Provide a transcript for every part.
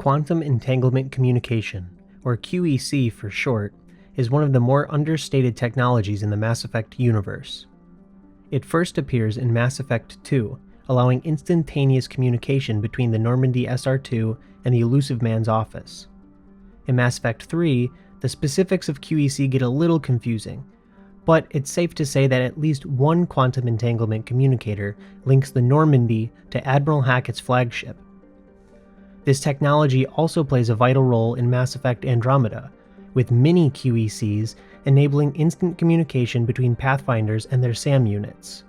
Quantum Entanglement Communication, or QEC for short, is one of the more understated technologies in the Mass Effect universe. It first appears in Mass Effect 2, allowing instantaneous communication between the Normandy SR2 and the Elusive Man's office. In Mass Effect 3, the specifics of QEC get a little confusing, but it's safe to say that at least one quantum entanglement communicator links the Normandy to Admiral Hackett's flagship. This technology also plays a vital role in Mass Effect Andromeda, with mini QECs enabling instant communication between Pathfinders and their SAM units.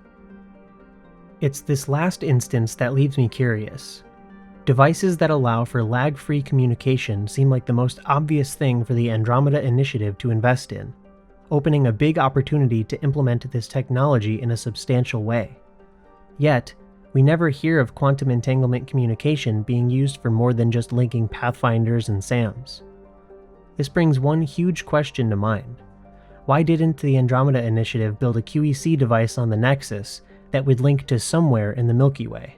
It's this last instance that leaves me curious. Devices that allow for lag-free communication seem like the most obvious thing for the Andromeda Initiative to invest in, opening a big opportunity to implement this technology in a substantial way. Yet, we never hear of quantum entanglement communication being used for more than just linking Pathfinders and SAMs. This brings one huge question to mind. Why didn't the Andromeda Initiative build a QEC device on the Nexus that would link to somewhere in the Milky Way?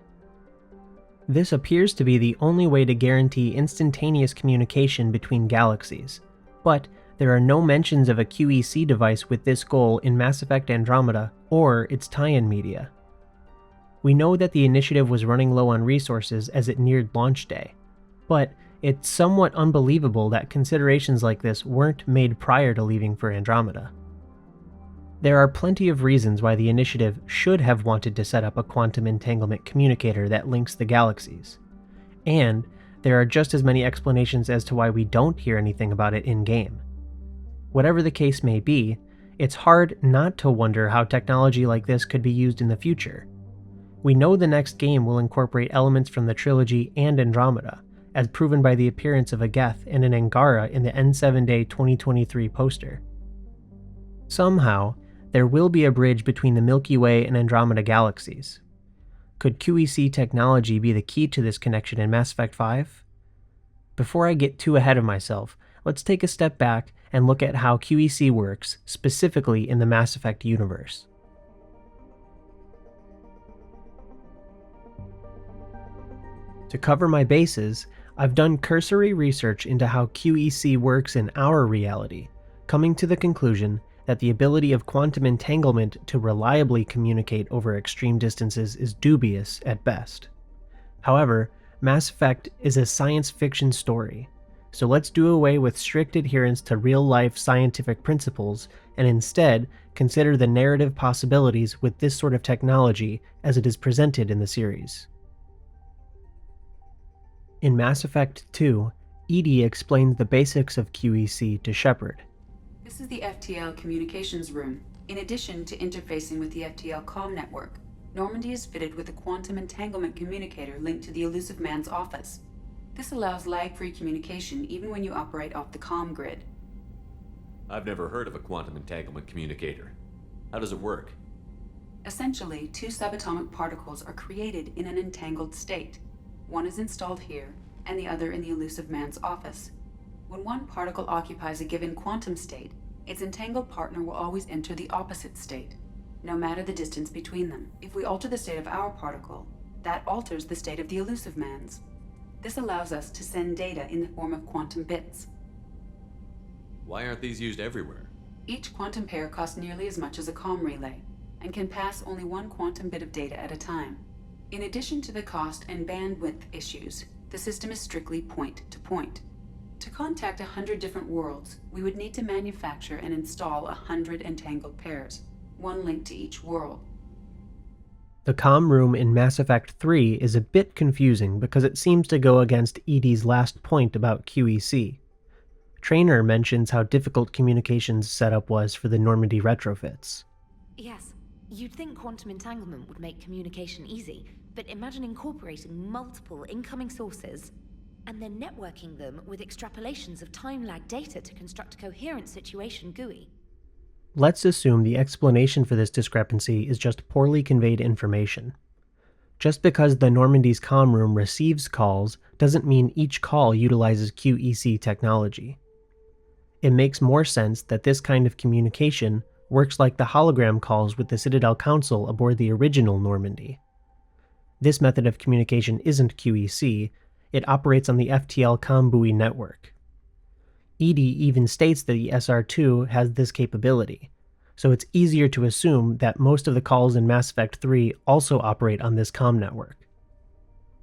This appears to be the only way to guarantee instantaneous communication between galaxies, but there are no mentions of a QEC device with this goal in Mass Effect Andromeda or its tie-in media. We know that the initiative was running low on resources as it neared launch day, but it's somewhat unbelievable that considerations like this weren't made prior to leaving for Andromeda. There are plenty of reasons why the initiative should have wanted to set up a quantum entanglement communicator that links the galaxies, and there are just as many explanations as to why we don't hear anything about it in-game. Whatever the case may be, it's hard not to wonder how technology like this could be used in the future. We know the next game will incorporate elements from the trilogy and Andromeda, as proven by the appearance of a Geth and an Angara in the N7 Day 2023 poster. Somehow, there will be a bridge between the Milky Way and Andromeda galaxies. Could QEC technology be the key to this connection in Mass Effect 5? Before I get too ahead of myself, let's take a step back and look at how QEC works, specifically in the Mass Effect universe. To cover my bases, I've done cursory research into how QEC works in our reality, coming to the conclusion that the ability of quantum entanglement to reliably communicate over extreme distances is dubious at best. However, Mass Effect is a science fiction story, so let's do away with strict adherence to real-life scientific principles and instead consider the narrative possibilities with this sort of technology as it is presented in the series. In Mass Effect 2, EDI explains the basics of QEC to Shepard. This is the FTL communications room. In addition to interfacing with the FTL comm network, Normandy is fitted with a quantum entanglement communicator linked to the Elusive Man's office. This allows lag-free communication even when you operate off the comm grid. I've never heard of a quantum entanglement communicator. How does it work? Essentially, two subatomic particles are created in an entangled state. One is installed here, and the other in the Elusive Man's office. When one particle occupies a given quantum state, its entangled partner will always enter the opposite state, no matter the distance between them. If we alter the state of our particle, that alters the state of the Elusive Man's. This allows us to send data in the form of quantum bits. Why aren't these used everywhere? Each quantum pair costs nearly as much as a comm relay, and can pass only one quantum bit of data at a time. In addition to the cost and bandwidth issues, the system is strictly point-to-point. To contact 100 different worlds, we would need to manufacture and install 100 entangled pairs, one link to each world. The comm room in Mass Effect 3 is a bit confusing because it seems to go against EDI's last point about QEC. Traynor mentions how difficult communications setup was for the Normandy retrofits. Yes, you'd think quantum entanglement would make communication easy, but imagine incorporating multiple incoming sources and then networking them with extrapolations of time-lag data to construct a coherent situation GUI. Let's assume the explanation for this discrepancy is just poorly conveyed information. Just because the Normandy's comm room receives calls doesn't mean each call utilizes QEC technology. It makes more sense that this kind of communication works like the hologram calls with the Citadel Council aboard the original Normandy. This method of communication isn't QEC, it operates on the FTL comm buoy network. EDI even states that the SR2 has this capability, so it's easier to assume that most of the calls in Mass Effect 3 also operate on this comm network.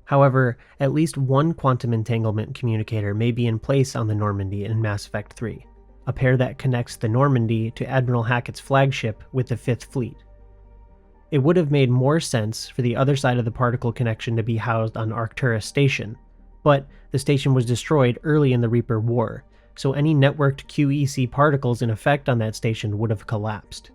However, at least one quantum entanglement communicator may be in place on the Normandy in Mass Effect 3, a pair that connects the Normandy to Admiral Hackett's flagship with the Fifth Fleet. It would have made more sense for the other side of the particle connection to be housed on Arcturus Station, but the station was destroyed early in the Reaper War, so any networked QEC particles in effect on that station would have collapsed.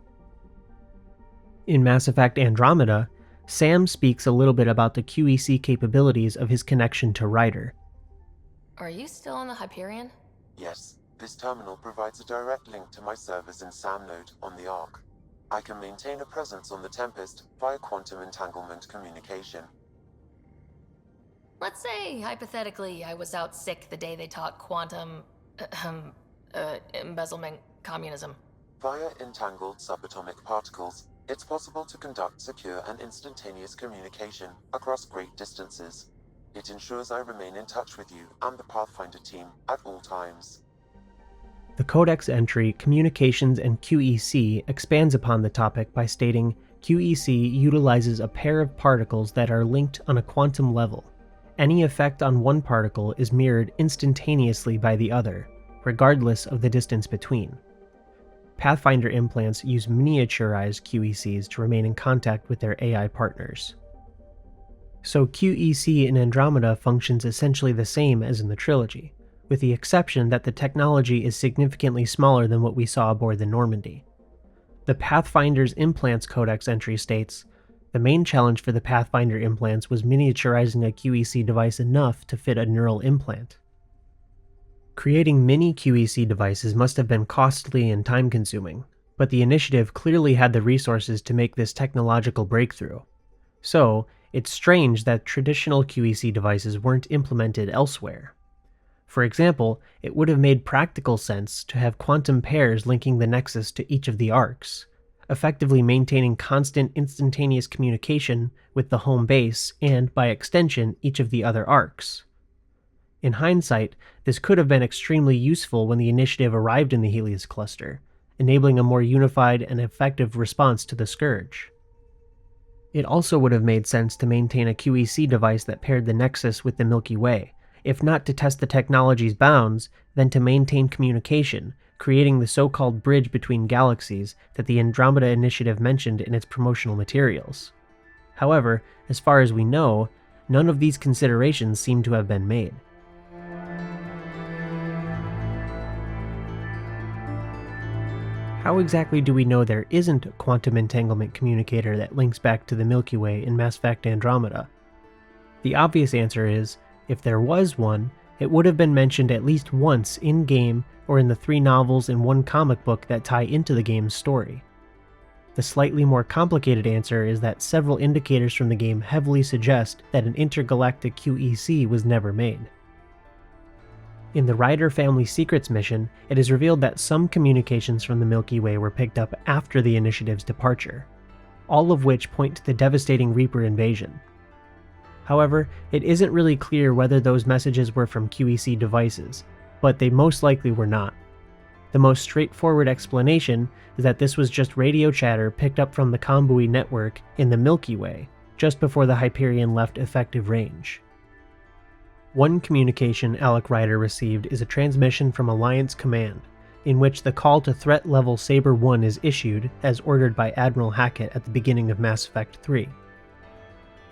In Mass Effect Andromeda, Sam speaks a little bit about the QEC capabilities of his connection to Ryder. Are you still on the Hyperion? Yes, this terminal provides a direct link to my servers in SAM node on the Ark. I can maintain a presence on the Tempest via quantum entanglement communication. Let's say, hypothetically, I was out sick the day they taught quantum... embezzlement communism. Via entangled subatomic particles, it's possible to conduct secure and instantaneous communication across great distances. It ensures I remain in touch with you and the Pathfinder team at all times. The Codex entry Communications and QEC expands upon the topic by stating QEC utilizes a pair of particles that are linked on a quantum level. Any effect on one particle is mirrored instantaneously by the other, regardless of the distance between. Pathfinder implants use miniaturized QECs to remain in contact with their AI partners. So QEC in Andromeda functions essentially the same as in the trilogy, with the exception that the technology is significantly smaller than what we saw aboard the Normandy. The Pathfinder's implants codex entry states, the main challenge for the Pathfinder implants was miniaturizing a QEC device enough to fit a neural implant. Creating mini QEC devices must have been costly and time-consuming, but the initiative clearly had the resources to make this technological breakthrough. So, it's strange that traditional QEC devices weren't implemented elsewhere. For example, it would have made practical sense to have quantum pairs linking the Nexus to each of the arcs, effectively maintaining constant instantaneous communication with the home base and, by extension, each of the other arcs. In hindsight, this could have been extremely useful when the initiative arrived in the Helios cluster, enabling a more unified and effective response to the Scourge. It also would have made sense to maintain a QEC device that paired the Nexus with the Milky Way, if not to test the technology's bounds, then to maintain communication, creating the so-called bridge between galaxies that the Andromeda Initiative mentioned in its promotional materials. However, as far as we know, none of these considerations seem to have been made. How exactly do we know there isn't a quantum entanglement communicator that links back to the Milky Way in Mass Effect Andromeda? The obvious answer is, if there was one, it would have been mentioned at least once in-game or in the 3 novels and 1 comic book that tie into the game's story. The slightly more complicated answer is that several indicators from the game heavily suggest that an intergalactic QEC was never made. In the Ryder Family Secrets mission, it is revealed that some communications from the Milky Way were picked up after the Initiative's departure, all of which point to the devastating Reaper invasion. However, it isn't really clear whether those messages were from QEC devices, but they most likely were not. The most straightforward explanation is that this was just radio chatter picked up from the Combui network in the Milky Way, just before the Hyperion left effective range. One communication Alec Ryder received is a transmission from Alliance Command, in which the call to threat level Saber 1 is issued as ordered by Admiral Hackett at the beginning of Mass Effect 3.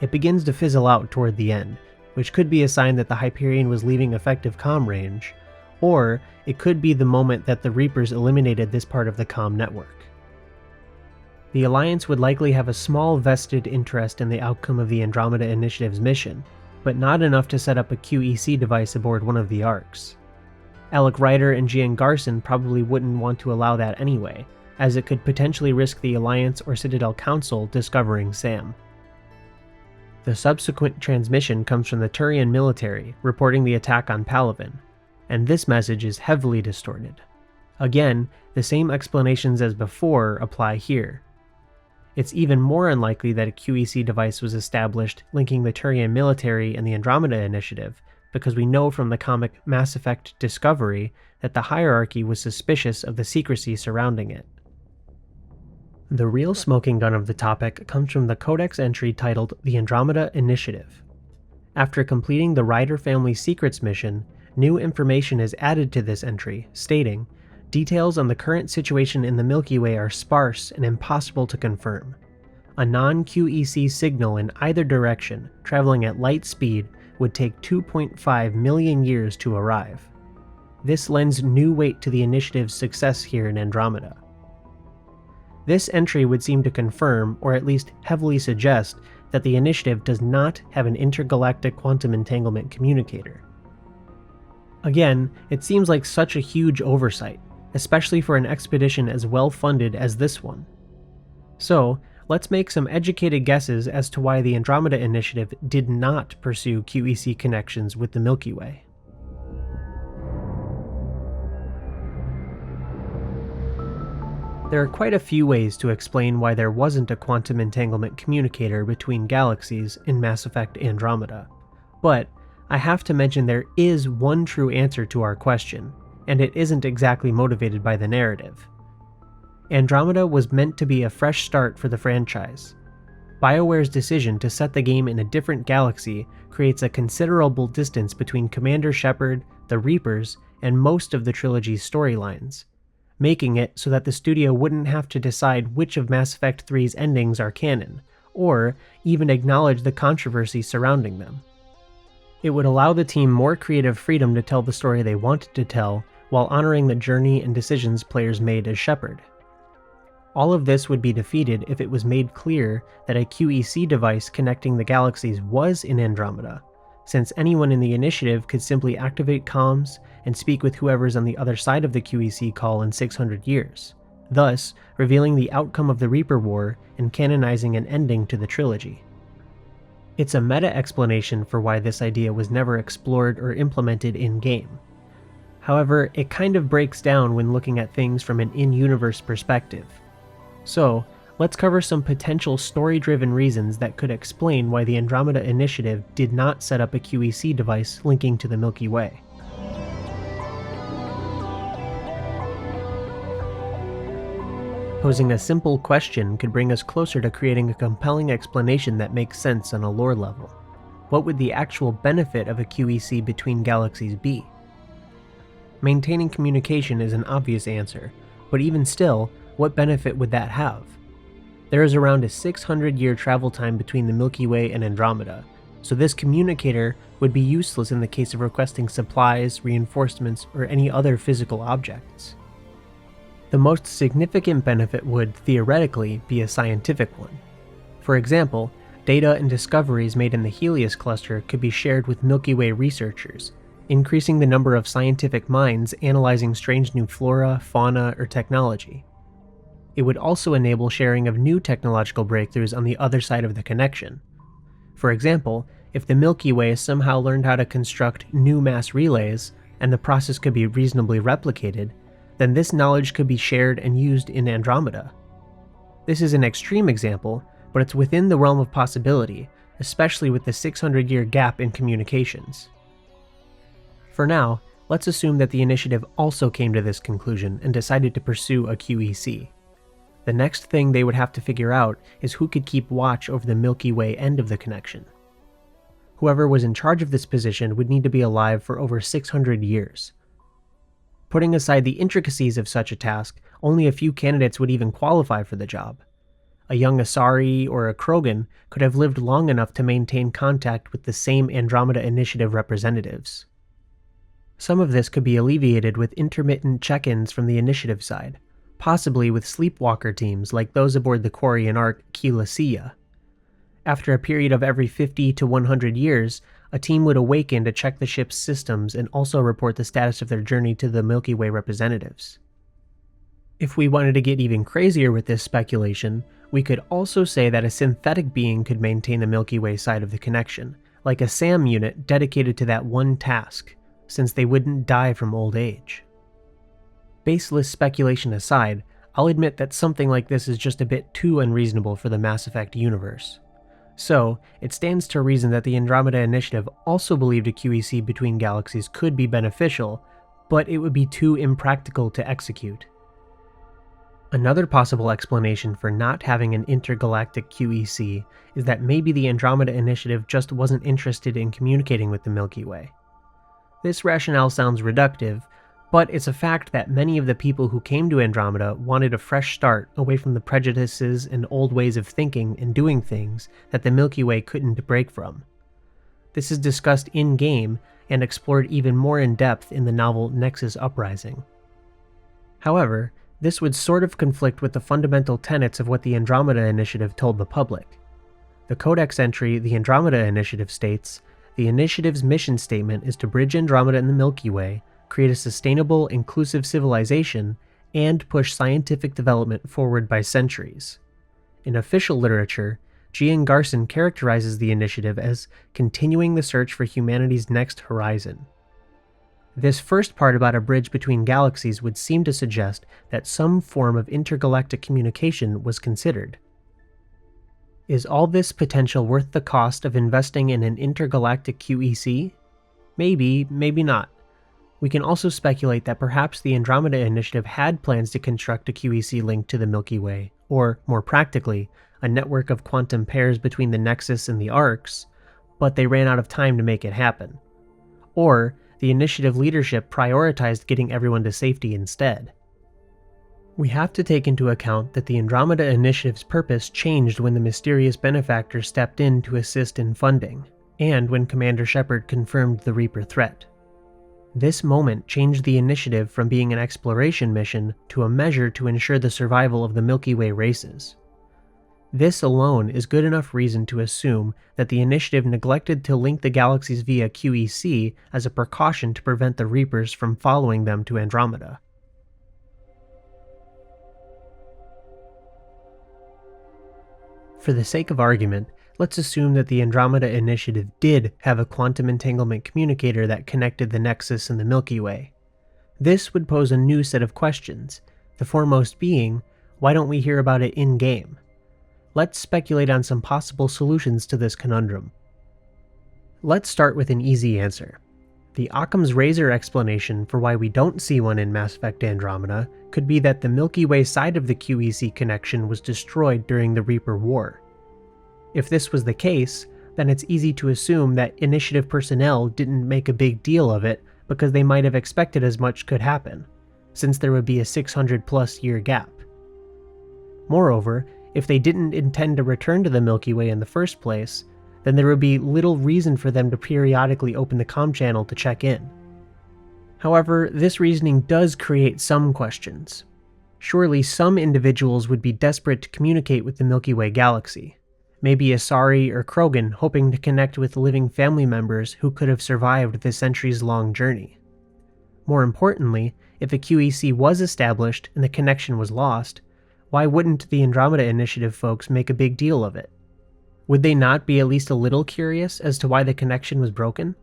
It begins to fizzle out toward the end, which could be a sign that the Hyperion was leaving effective comm range, or it could be the moment that the Reapers eliminated this part of the comm network. The Alliance would likely have a small vested interest in the outcome of the Andromeda Initiative's mission, but not enough to set up a QEC device aboard one of the arcs. Alec Ryder and Gian Garson probably wouldn't want to allow that anyway, as it could potentially risk the Alliance or Citadel Council discovering Sam. The subsequent transmission comes from the Turian military, reporting the attack on Palaven, and this message is heavily distorted. Again, the same explanations as before apply here. It's even more unlikely that a QEC device was established linking the Turian military and the Andromeda Initiative, because we know from the comic Mass Effect Discovery that the hierarchy was suspicious of the secrecy surrounding it. The real smoking gun of the topic comes from the Codex entry titled the Andromeda Initiative. After completing the Ryder Family Secrets mission, new information is added to this entry, stating, "Details on the current situation in the Milky Way are sparse and impossible to confirm. A non-QEC signal in either direction, traveling at light speed, would take 2.5 million years to arrive. This lends new weight to the initiative's success here in Andromeda." This entry would seem to confirm, or at least heavily suggest, that the initiative does not have an intergalactic quantum entanglement communicator. Again, it seems like such a huge oversight, especially for an expedition as well funded as this one. So, let's make some educated guesses as to why the Andromeda Initiative did not pursue QEC connections with the Milky Way. There are quite a few ways to explain why there wasn't a quantum entanglement communicator between galaxies in Mass Effect Andromeda, but I have to mention there is one true answer to our question, and it isn't exactly motivated by the narrative. Andromeda was meant to be a fresh start for the franchise. BioWare's decision to set the game in a different galaxy creates a considerable distance between Commander Shepard, the Reapers, and most of the trilogy's storylines, making it so that the studio wouldn't have to decide which of Mass Effect 3's endings are canon, or even acknowledge the controversy surrounding them. It would allow the team more creative freedom to tell the story they wanted to tell, while honoring the journey and decisions players made as Shepard. All of this would be defeated if it was made clear that a QEC device connecting the galaxies was in Andromeda, since anyone in the initiative could simply activate comms and speak with whoever's on the other side of the QEC call in 600 years, thus revealing the outcome of the Reaper War and canonizing an ending to the trilogy. It's a meta-explanation for why this idea was never explored or implemented in-game. However, it kind of breaks down when looking at things from an in-universe perspective. So, let's cover some potential story-driven reasons that could explain why the Andromeda Initiative did not set up a QEC device linking to the Milky Way. Posing a simple question could bring us closer to creating a compelling explanation that makes sense on a lore level. What would the actual benefit of a QEC between galaxies be? Maintaining communication is an obvious answer, but even still, what benefit would that have? There is around a 600-year travel time between the Milky Way and Andromeda, so this communicator would be useless in the case of requesting supplies, reinforcements, or any other physical objects. The most significant benefit would, theoretically, be a scientific one. For example, data and discoveries made in the Helios cluster could be shared with Milky Way researchers, increasing the number of scientific minds analyzing strange new flora, fauna, or technology. It would also enable sharing of new technological breakthroughs on the other side of the connection. For example, if the Milky Way somehow learned how to construct new mass relays, and the process could be reasonably replicated, then this knowledge could be shared and used in Andromeda. This is an extreme example, but it's within the realm of possibility, especially with the 600-year gap in communications. For now, let's assume that the initiative also came to this conclusion and decided to pursue a QEC. The next thing they would have to figure out is who could keep watch over the Milky Way end of the connection. Whoever was in charge of this position would need to be alive for over 600 years. Putting aside the intricacies of such a task, only a few candidates would even qualify for the job. A young Asari or a Krogan could have lived long enough to maintain contact with the same Andromeda Initiative representatives. Some of this could be alleviated with intermittent check-ins from the initiative side, possibly with sleepwalker teams like those aboard the Quarian ark Galaxies. After a period of every 50 to 100 years, a team would awaken to check the ship's systems and also report the status of their journey to the Milky Way representatives. If we wanted to get even crazier with this speculation, we could also say that a synthetic being could maintain the Milky Way side of the connection, like a SAM unit dedicated to that one task, since they wouldn't die from old age. Baseless speculation aside, I'll admit that something like this is just a bit too unreasonable for the Mass Effect universe. So, it stands to reason that the Andromeda Initiative also believed a QEC between galaxies could be beneficial, but it would be too impractical to execute. Another possible explanation for not having an intergalactic QEC is that maybe the Andromeda Initiative just wasn't interested in communicating with the Milky Way. This rationale sounds reductive, but it's a fact that many of the people who came to Andromeda wanted a fresh start away from the prejudices and old ways of thinking and doing things that the Milky Way couldn't break from. This is discussed in-game and explored even more in depth in the novel Nexus Uprising. However, this would sort of conflict with the fundamental tenets of what the Andromeda Initiative told the public. The Codex entry the Andromeda Initiative states, "The Initiative's mission statement is to bridge Andromeda and the Milky Way, create a sustainable, inclusive civilization, and push scientific development forward by centuries." In official literature, Gian Garson characterizes the initiative as continuing the search for humanity's next horizon. This first part about a bridge between galaxies would seem to suggest that some form of intergalactic communication was considered. Is all this potential worth the cost of investing in an intergalactic QEC? Maybe, maybe not. We can also speculate that perhaps the Andromeda Initiative had plans to construct a QEC link to the Milky Way, or, more practically, a network of quantum pairs between the Nexus and the arcs, but they ran out of time to make it happen. Or, the initiative leadership prioritized getting everyone to safety instead. We have to take into account that the Andromeda Initiative's purpose changed when the mysterious benefactor stepped in to assist in funding, and when Commander Shepard confirmed the Reaper threat. This moment changed the initiative from being an exploration mission to a measure to ensure the survival of the Milky Way races. This alone is good enough reason to assume that the initiative neglected to link the galaxies via QEC as a precaution to prevent the Reapers from following them to Andromeda. For the sake of argument, let's assume that the Andromeda Initiative did have a quantum entanglement communicator that connected the Nexus and the Milky Way. This would pose a new set of questions, the foremost being, why don't we hear about it in-game? Let's speculate on some possible solutions to this conundrum. Let's start with an easy answer. The Occam's razor explanation for why we don't see one in Mass Effect Andromeda could be that the Milky Way side of the QEC connection was destroyed during the Reaper War. If this was the case, then it's easy to assume that Initiative personnel didn't make a big deal of it because they might have expected as much could happen, since there would be a 600+ year gap. Moreover, if they didn't intend to return to the Milky Way in the first place, then there would be little reason for them to periodically open the comm channel to check in. However, this reasoning does create some questions. Surely some individuals would be desperate to communicate with the Milky Way galaxy. Maybe Asari or Krogan hoping to connect with living family members who could have survived the centuries-long journey. More importantly, if a QEC was established and the connection was lost, why wouldn't the Andromeda Initiative folks make a big deal of it? Would they not be at least a little curious as to why the connection was broken?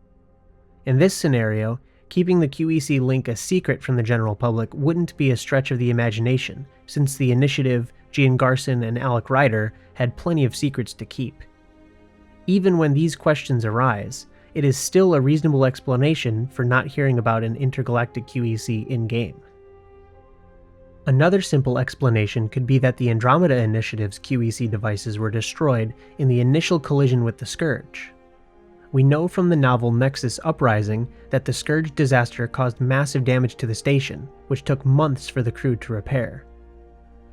In this scenario, keeping the QEC link a secret from the general public wouldn't be a stretch of the imagination, since the Initiative, Gian Garson, and Alec Ryder had plenty of secrets to keep. Even when these questions arise, it is still a reasonable explanation for not hearing about an intergalactic QEC in-game. Another simple explanation could be that the Andromeda Initiative's QEC devices were destroyed in the initial collision with the Scourge. We know from the novel Nexus Uprising that the Scourge disaster caused massive damage to the station, which took months for the crew to repair.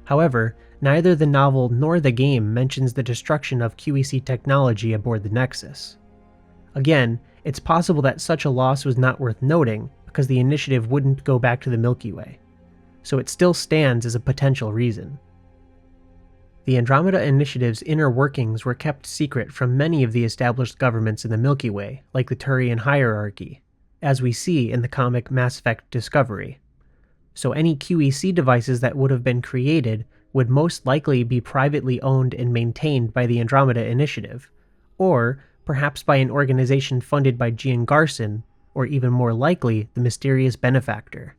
However, neither the novel nor the game mentions the destruction of QEC technology aboard the Nexus. Again, it's possible that such a loss was not worth noting because the Initiative wouldn't go back to the Milky Way, so it still stands as a potential reason. The Andromeda Initiative's inner workings were kept secret from many of the established governments in the Milky Way, like the Turian hierarchy, as we see in the comic Mass Effect Discovery. So any QEC devices that would have been created would most likely be privately owned and maintained by the Andromeda Initiative, or perhaps by an organization funded by Gian Garson, or even more likely, the mysterious benefactor.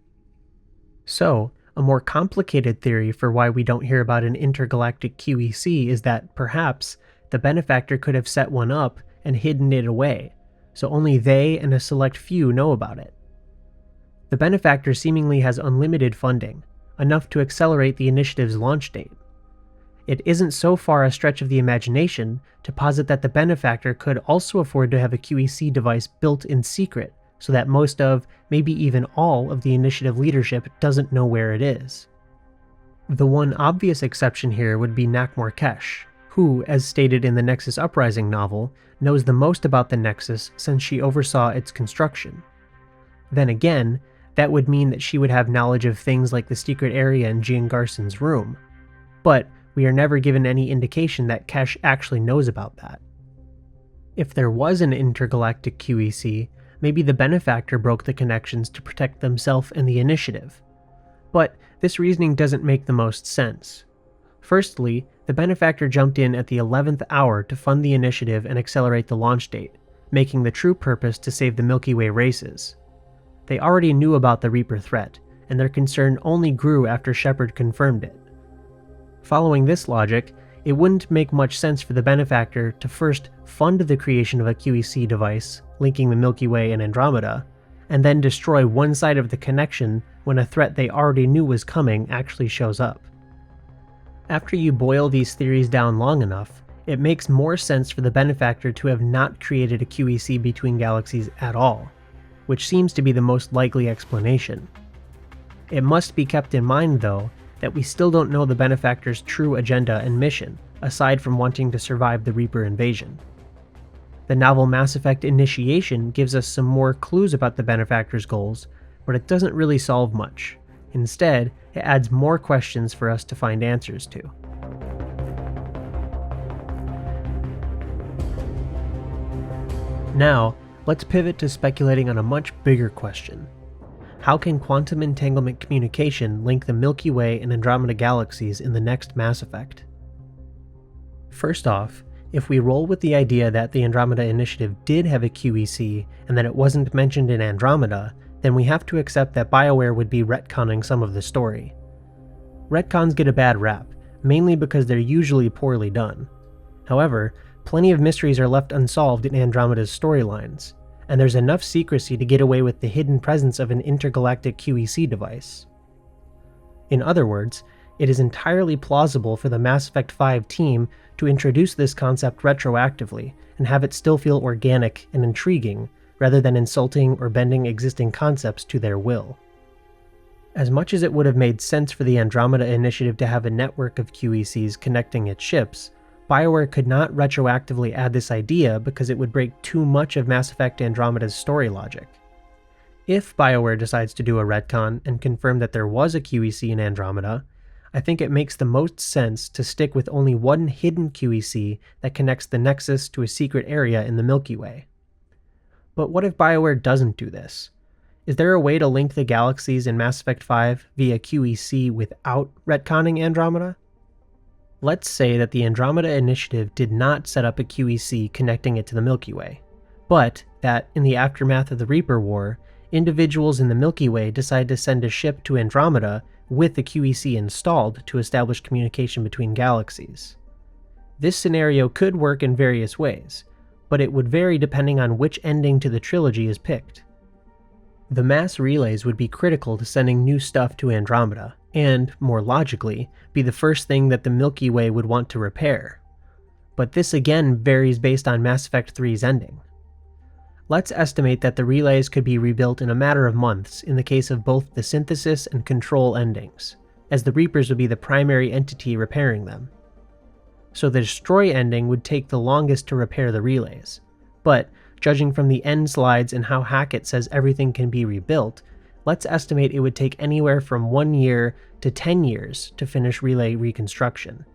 So, a more complicated theory for why we don't hear about an intergalactic QEC is that, perhaps, the benefactor could have set one up and hidden it away, so only they and a select few know about it. The benefactor seemingly has unlimited funding, enough to accelerate the initiative's launch date. It isn't so far a stretch of the imagination to posit that the benefactor could also afford to have a QEC device built in secret so that most of, maybe even all, of the initiative leadership doesn't know where it is. The one obvious exception here would be Nakmor Kesh, who, as stated in the Nexus Uprising novel, knows the most about the Nexus since she oversaw its construction. Then again, that would mean that she would have knowledge of things like the secret area in Jean Garson's room, but we are never given any indication that Kesh actually knows about that. If there was an intergalactic QEC, maybe the benefactor broke the connections to protect themselves and the initiative. But this reasoning doesn't make the most sense. Firstly, the benefactor jumped in at the 11th hour to fund the initiative and accelerate the launch date, making the true purpose to save the Milky Way races. They already knew about the Reaper threat, and their concern only grew after Shepard confirmed it. Following this logic, it wouldn't make much sense for the benefactor to first fund the creation of a QEC device linking the Milky Way and Andromeda, and then destroy one side of the connection when a threat they already knew was coming actually shows up. After you boil these theories down long enough, it makes more sense for the benefactor to have not created a QEC between galaxies at all, which seems to be the most likely explanation. It must be kept in mind, though, that we still don't know the benefactor's true agenda and mission, aside from wanting to survive the Reaper invasion. The novel Mass Effect Initiation gives us some more clues about the benefactor's goals, but it doesn't really solve much. Instead, it adds more questions for us to find answers to. Now, let's pivot to speculating on a much bigger question. How can quantum entanglement communication link the Milky Way and Andromeda galaxies in the next Mass Effect? First off, if we roll with the idea that the Andromeda Initiative did have a QEC and that it wasn't mentioned in Andromeda, then we have to accept that BioWare would be retconning some of the story. Retcons get a bad rap, mainly because they're usually poorly done. However, plenty of mysteries are left unsolved in Andromeda's storylines, and there's enough secrecy to get away with the hidden presence of an intergalactic QEC device. In other words, it is entirely plausible for the Mass Effect 5 team to introduce this concept retroactively and have it still feel organic and intriguing, rather than insulting or bending existing concepts to their will. As much as it would have made sense for the Andromeda Initiative to have a network of QECs connecting its ships, BioWare could not retroactively add this idea because it would break too much of Mass Effect Andromeda's story logic. If BioWare decides to do a retcon and confirm that there was a QEC in Andromeda, I think it makes the most sense to stick with only one hidden QEC that connects the Nexus to a secret area in the Milky Way. But what if BioWare doesn't do this? Is there a way to link the galaxies in Mass Effect 5 via QEC without retconning Andromeda? Let's say that the Andromeda Initiative did not set up a QEC connecting it to the Milky Way, but that, in the aftermath of the Reaper War, individuals in the Milky Way decide to send a ship to Andromeda with the QEC installed to establish communication between galaxies. This scenario could work in various ways, but it would vary depending on which ending to the trilogy is picked. The mass relays would be critical to sending new stuff to Andromeda, and, more logically, be the first thing that the Milky Way would want to repair. But this again varies based on Mass Effect 3's ending. Let's estimate that the relays could be rebuilt in a matter of months in the case of both the synthesis and control endings, as the Reapers would be the primary entity repairing them. So the destroy ending would take the longest to repair the relays, but judging from the end slides and how Hackett says everything can be rebuilt, let's estimate it would take anywhere from 1 year to 10 years to finish relay reconstruction.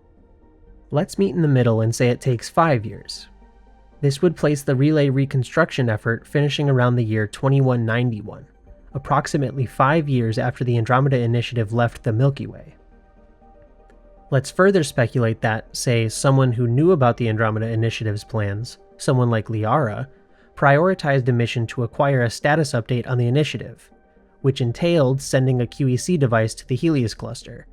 Let's meet in the middle and say it takes 5 years. This would place the relay reconstruction effort finishing around the year 2191, approximately 5 years after the Andromeda Initiative left the Milky Way. Let's further speculate that, say, someone who knew about the Andromeda Initiative's plans, someone like Liara, prioritized a mission to acquire a status update on the initiative, which entailed sending a QEC device to the Helios cluster,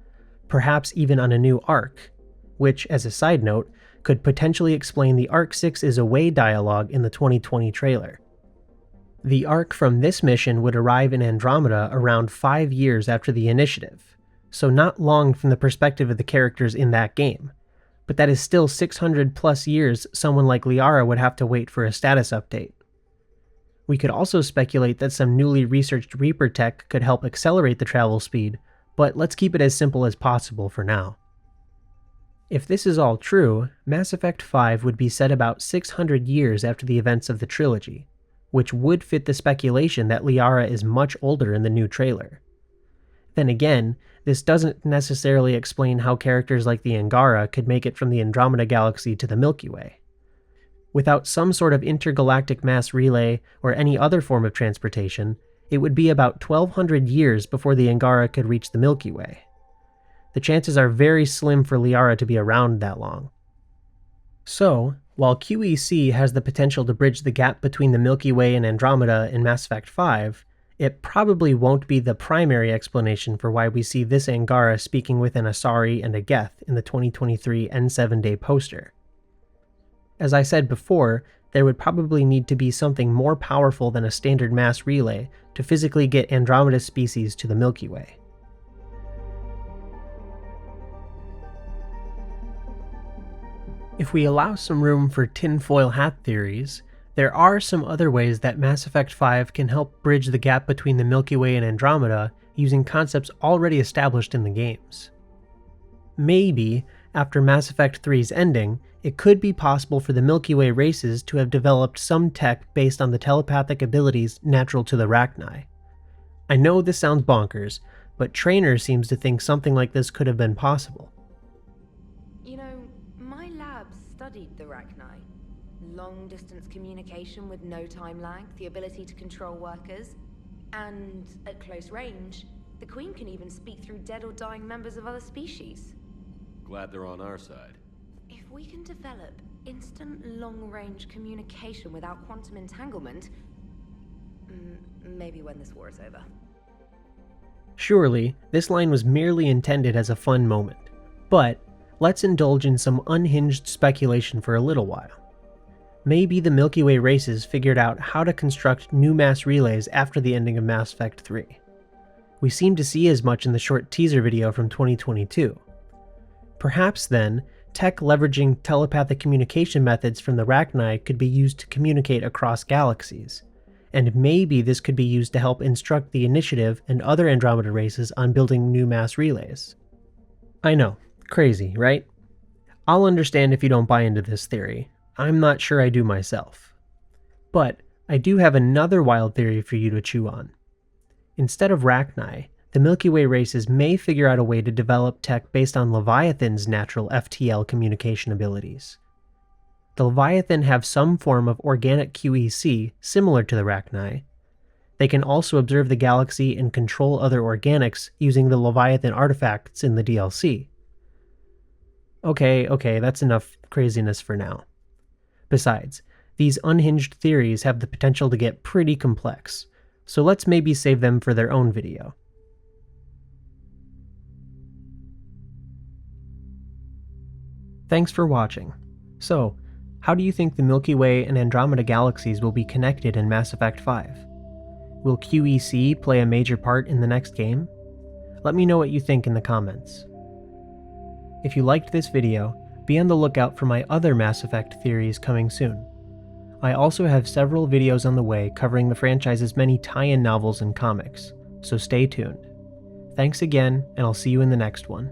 perhaps even on a new arc, which, as a side note, could potentially explain the Arc 6 is away dialogue in the 2020 trailer. The Arc from this mission would arrive in Andromeda around 5 years after the initiative, so not long from the perspective of the characters in that game, but that is still 600 plus years someone like Liara would have to wait for a status update. We could also speculate that some newly researched Reaper tech could help accelerate the travel speed, but let's keep it as simple as possible for now. If this is all true, Mass Effect 5 would be set about 600 years after the events of the trilogy, which would fit the speculation that Liara is much older in the new trailer. Then again, this doesn't necessarily explain how characters like the Angara could make it from the Andromeda Galaxy to the Milky Way. Without some sort of intergalactic mass relay or any other form of transportation, it would be about 1200 years before the Angara could reach the Milky Way. The chances are very slim for Liara to be around that long. So, while QEC has the potential to bridge the gap between the Milky Way and Andromeda in Mass Effect 5, it probably won't be the primary explanation for why we see this Angara speaking with an Asari and a Geth in the 2023 N7 Day poster. As I said before, there would probably need to be something more powerful than a standard mass relay to physically get Andromeda species to the Milky Way. If we allow some room for tinfoil hat theories, there are some other ways that Mass Effect 5 can help bridge the gap between the Milky Way and Andromeda using concepts already established in the games. Maybe, after Mass Effect 3's ending, it could be possible for the Milky Way races to have developed some tech based on the telepathic abilities natural to the Rachni. I know this sounds bonkers, but Traynor seems to think something like this could have been possible. You know, my lab studied the Rachni. Long-distance communication with no time lag, the ability to control workers, and at close range, the Queen can even speak through dead or dying members of other species. Glad they're on our side. If we can develop instant long-range communication without quantum entanglement, maybe when this war is over. Surely, this line was merely intended as a fun moment, but let's indulge in some unhinged speculation for a little while. Maybe the Milky Way races figured out how to construct new mass relays after the ending of Mass Effect 3. We seem to see as much in the short teaser video from 2022. Perhaps then, tech leveraging telepathic communication methods from the Rachni could be used to communicate across galaxies, and maybe this could be used to help instruct the Initiative and other Andromeda races on building new mass relays. I know, crazy, right? I'll understand if you don't buy into this theory. I'm not sure I do myself. But I do have another wild theory for you to chew on. Instead of Rachni, the Milky Way races may figure out a way to develop tech based on Leviathan's natural FTL communication abilities. The Leviathan have some form of organic QEC similar to the Rachni. They can also observe the galaxy and control other organics using the Leviathan artifacts in the DLC. Okay, that's enough craziness for now. Besides, these unhinged theories have the potential to get pretty complex, so let's maybe save them for their own video. Thanks for watching. So, how do you think the Milky Way and Andromeda galaxies will be connected in Mass Effect 5? Will QEC play a major part in the next game? Let me know what you think in the comments. If you liked this video, be on the lookout for my other Mass Effect theories coming soon. I also have several videos on the way covering the franchise's many tie-in novels and comics, so stay tuned. Thanks again, and I'll see you in the next one.